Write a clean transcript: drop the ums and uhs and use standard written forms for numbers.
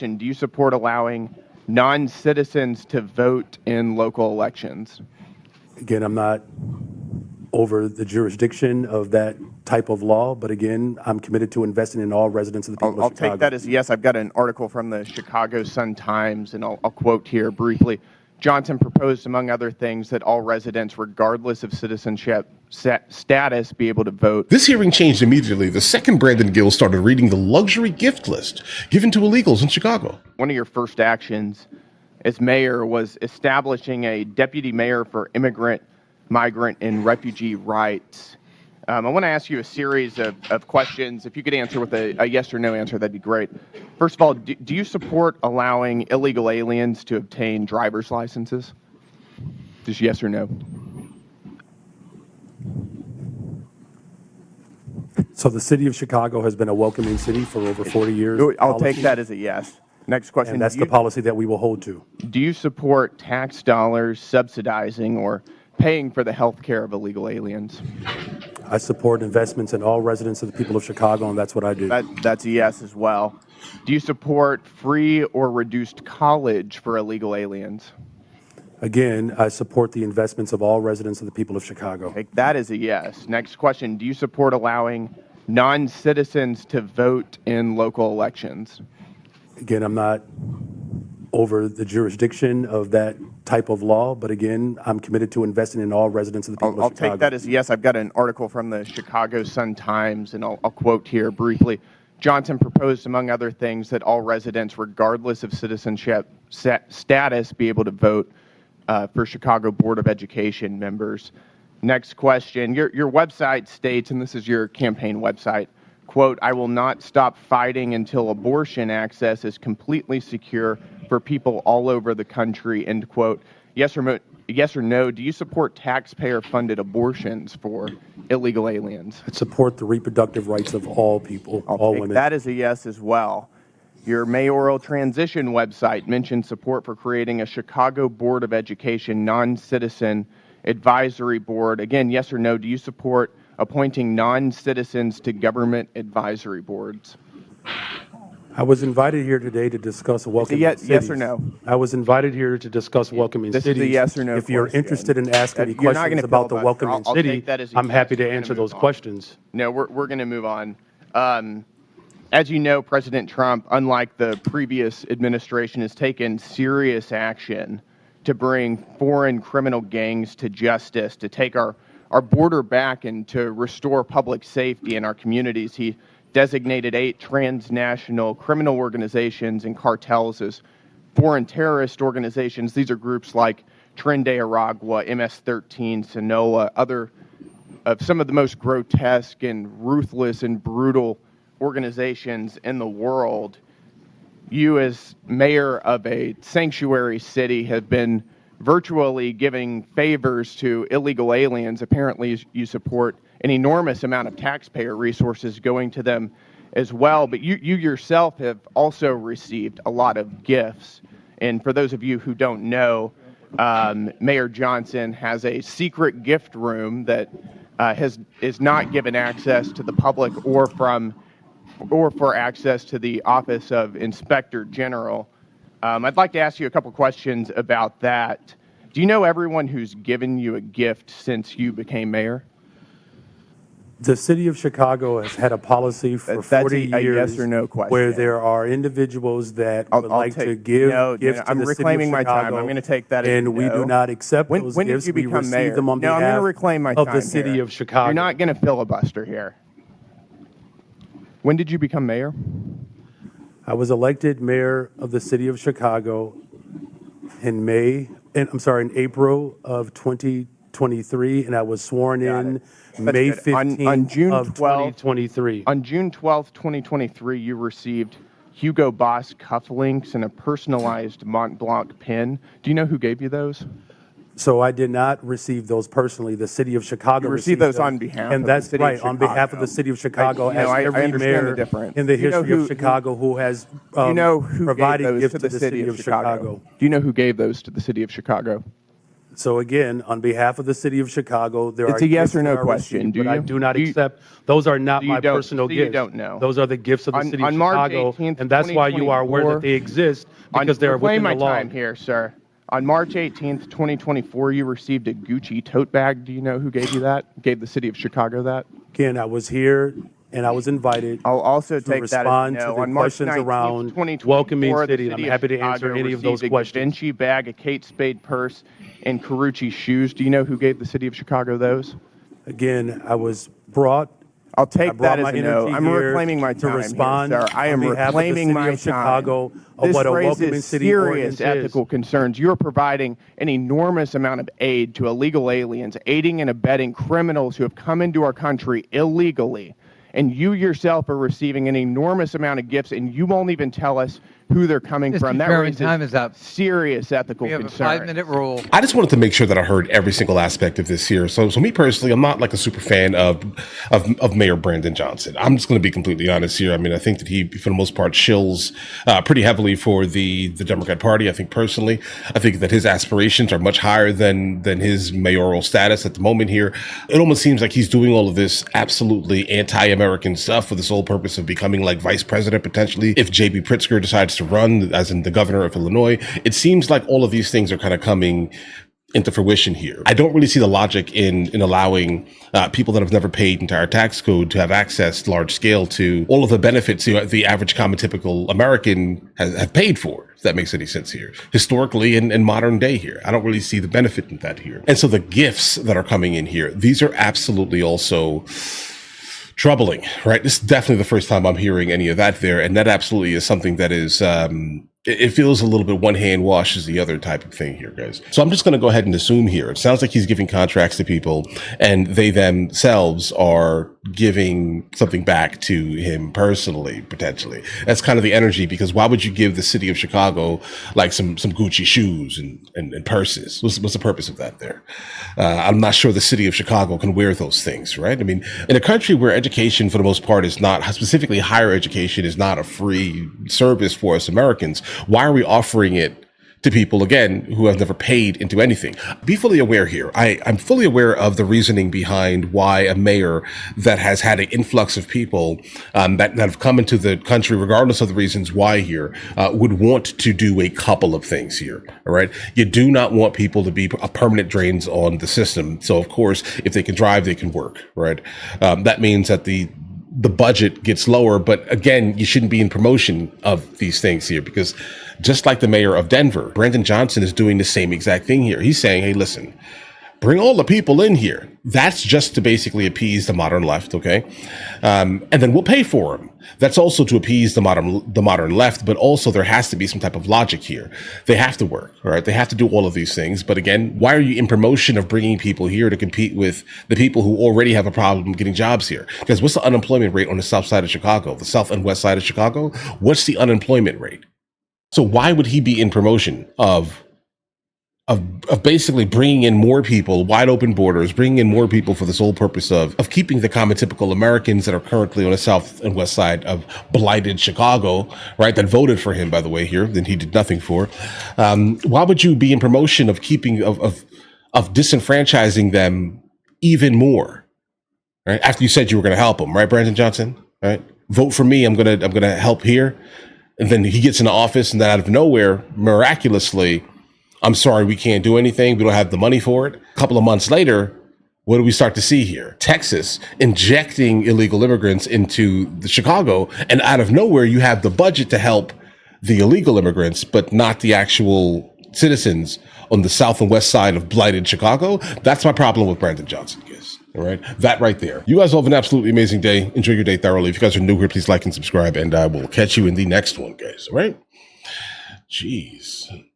Do you support allowing non-citizens to vote in local elections? Again, I'm not over the jurisdiction of that type of law, but again, I'm committed to investing in all residents of the people I'll of Chicago. take that as a yes. I've got an article from the Chicago Sun-Times, and I'll quote here briefly. Johnson proposed, among other things, that all residents, regardless of citizenship status, be able to vote. This hearing changed immediately the second Brandon Gill started reading the luxury gift list given to illegals in Chicago. One of your first actions as mayor was establishing a deputy mayor for immigrant, migrant, and refugee rights. I want to ask you a series of questions. If you could answer with a yes or no answer, that'd be great. First of all, do you support allowing illegal aliens to obtain driver's licenses? Just yes or no. So the city of Chicago has been a welcoming city for over 40 years. I'll take that as a yes. Next question. And that's the policy that we will hold to. Do you support tax dollars subsidizing or paying for the health care of illegal aliens? I support investments in all residents of the people of Chicago, and that's what I do. That's a yes as well. Do you support free or reduced college for illegal aliens? Again, I support the investments of all residents of the people of Chicago. Take that as a yes. Next question. Do you support allowing non-citizens to vote in local elections? Again, I'm not over the jurisdiction of that type of law, but again, I'm committed to investing in all residents of the people of Chicago. I'll take that as a yes. I've got an article from the Chicago Sun-Times, and I'll quote here briefly. Johnson proposed, among other things, that all residents, regardless of citizenship status, be able to vote for Chicago Board of Education members. Next question. Your website states, and this is your campaign website, quote, "I will not stop fighting until abortion access is completely secure for people all over the country," end quote. Yes or no, do you support taxpayer-funded abortions for illegal aliens? I support the reproductive rights of all people, all women. That is a yes as well. Your mayoral transition website mentioned support for creating a Chicago Board of Education non-citizen advisory board. Again, yes or no, do you support appointing non-citizens to government advisory boards? I was invited here today to discuss welcoming cities. Yes or no? I was invited here to discuss welcoming cities. This is a yes or no If you're question. interested in asking me questions about the welcoming I'll city, take that as a I'm yes. happy to We're gonna answer move those on. questions. No, we're going to move on. As you know, President Trump, unlike the previous administration, has taken serious action to bring foreign criminal gangs to justice, to take our border back and to restore public safety in our communities. He designated 8 transnational criminal organizations and cartels as foreign terrorist organizations. These are groups like Tren de Aragua, MS-13, Sinaloa, other of some of the most grotesque and ruthless and brutal organizations in the world. You, as mayor of a sanctuary city, have been virtually giving favors to illegal aliens. Apparently, you support an enormous amount of taxpayer resources going to them as well. But you yourself have also received a lot of gifts. And for those of you who don't know, Mayor Johnson has a secret gift room that is not given access to the public or for access to the Office of Inspector General. I'd like to ask you a couple questions about that. Do you know everyone who's given you a gift since you became mayor? The city of Chicago has had a policy for 40 That's a years yes or no question. where there are individuals that would like to give gifts to I'm the reclaiming city my of Chicago. time. I'm going to take that as and we no. do not accept those When gifts. did you We become mayor? receive them on No, I'm behalf going to reclaim my of time the city here. of Chicago. You're not going to filibuster here. When did you become mayor? I was elected mayor of the city of Chicago in April of 2023, and I was sworn in May 15th on June of 12th, 2023. On June 12th, 2023, you received Hugo Boss cufflinks and a personalized Mont Blanc pin. Do you know who gave you those? So I did not receive those personally. The city of Chicago You received those on behalf and of that's the city right, of Chicago. on behalf of the city of Chicago, I every understand mayor the difference. in the Do you know history of Chicago who has Do you know who provided gave those gifts to the city of Chicago? Chicago. Do you know who gave those to the city of Chicago? So again, on behalf of the city of Chicago, there It's are a yes gifts or no that are question. received, Do but I you? do not Do you- accept. Those are not So you my don't. personal So you gifts. don't know. Those are the gifts of the city of On March Chicago, 18th, and that's why you are aware that 2024. they exist because they are Reclaim within the my law. time here, sir. On March 18th, 2024, you received a Gucci tote bag. Do you know who gave you that? Gave the city of Chicago that? Again, I was here and I was invited I'll also to take that as a respond to no. the On March questions 19th, around welcoming 2024, the city, and I'm city of happy to answer Chicago any of those received a questions. Givenchy bag, a Kate Spade purse, and Carucci shoes. Do you know who gave the city of Chicago those? Again, I I'll take brought that as my a no. energy I'm here reclaiming my to time here, respond sir. I on am behalf of the reclaiming city my of time. Chicago of This what a welcoming raises city serious ordinance ethical is. concerns. You're providing an enormous amount of aid to illegal aliens, aiding and abetting criminals who have come into our country illegally. And you yourself are receiving an enormous amount of gifts, and you won't even tell us who they're coming from. That Chairman, raises time is up. serious ethical We have a concerns. 5-minute rule. I just wanted to make sure that I heard every single aspect of this here. So me personally, I'm not like a super fan of Mayor Brandon Johnson. I'm just going to be completely honest here. I mean, I think that he, for the most part, shills pretty heavily for the Democrat Party. I think personally, I think that his aspirations are much higher than his mayoral status at the moment here. It almost seems like he's doing all of this absolutely anti-American stuff for the sole purpose of becoming like vice president potentially if J.B. Pritzker decides to run as in the governor of Illinois. It seems like all of these things are kind of coming into fruition here. I don't really see the logic in allowing people that have never paid entire tax code to have access large scale to all of the benefits the average common typical American have paid for, if that makes any sense here. Historically and modern day here, I don't really see the benefit in that here. And so the gifts that are coming in here, these are absolutely also troubling, right? This is definitely the first time I'm hearing any of that there. And that absolutely is something that is, it feels a little bit one hand washes the other type of thing here, guys. So I'm just going to go ahead and assume here. It sounds like he's giving contracts to people and they themselves are giving something back to him personally, potentially. That's kind of the energy, because why would you give the city of Chicago like some Gucci shoes and purses? What's the purpose of that there? I'm not sure the city of Chicago can wear those things, right? I mean, in a country where education for the most part is not, specifically higher education is not a free service for us Americans, why are we offering it to people, again, who have never paid into anything? Be fully aware here. I'm fully aware of the reasoning behind why a mayor that has had an influx of people that have come into the country, regardless of the reasons why here, would want to do a couple of things here. All right. You do not want people to be permanent drains on the system. So, of course, if they can drive, they can work. Right. That means that the budget gets lower. But again, you shouldn't be in promotion of these things here, because just like the mayor of Denver, Brandon Johnson is doing the same exact thing here. He's saying, hey, listen, bring all the people in here. That's just to basically appease the modern left, okay? And then we'll pay for them. That's also to appease the modern left, but also there has to be some type of logic here. They have to work, all right? They have to do all of these things. But again, why are you in promotion of bringing people here to compete with the people who already have a problem getting jobs here? Because what's the unemployment rate on the south side of Chicago, the south and west side of Chicago? What's the unemployment rate? So why would he be in promotion of basically bringing in more people, wide open borders, bringing in more people for the sole purpose of keeping the common typical Americans that are currently on the south and west side of blighted Chicago, right? That voted for him, by the way, here, that he did nothing for. Why would you be in promotion of keeping of disenfranchising them even more, right? After you said you were going to help them, right, Brandon Johnson, right? Vote for me. I'm gonna help here. And then he gets into office, and then out of nowhere, miraculously, I'm sorry, we can't do anything. We don't have the money for it. A couple of months later, what do we start to see here? Texas injecting illegal immigrants into the Chicago, and out of nowhere, you have the budget to help the illegal immigrants, but not the actual citizens on the south and west side of blighted Chicago. That's my problem with Brandon Johnson, guys. All right. That right there. You guys all have an absolutely amazing day. Enjoy your day thoroughly. If you guys are new here, please like and subscribe, and I will catch you in the next one, guys. All right. Jeez.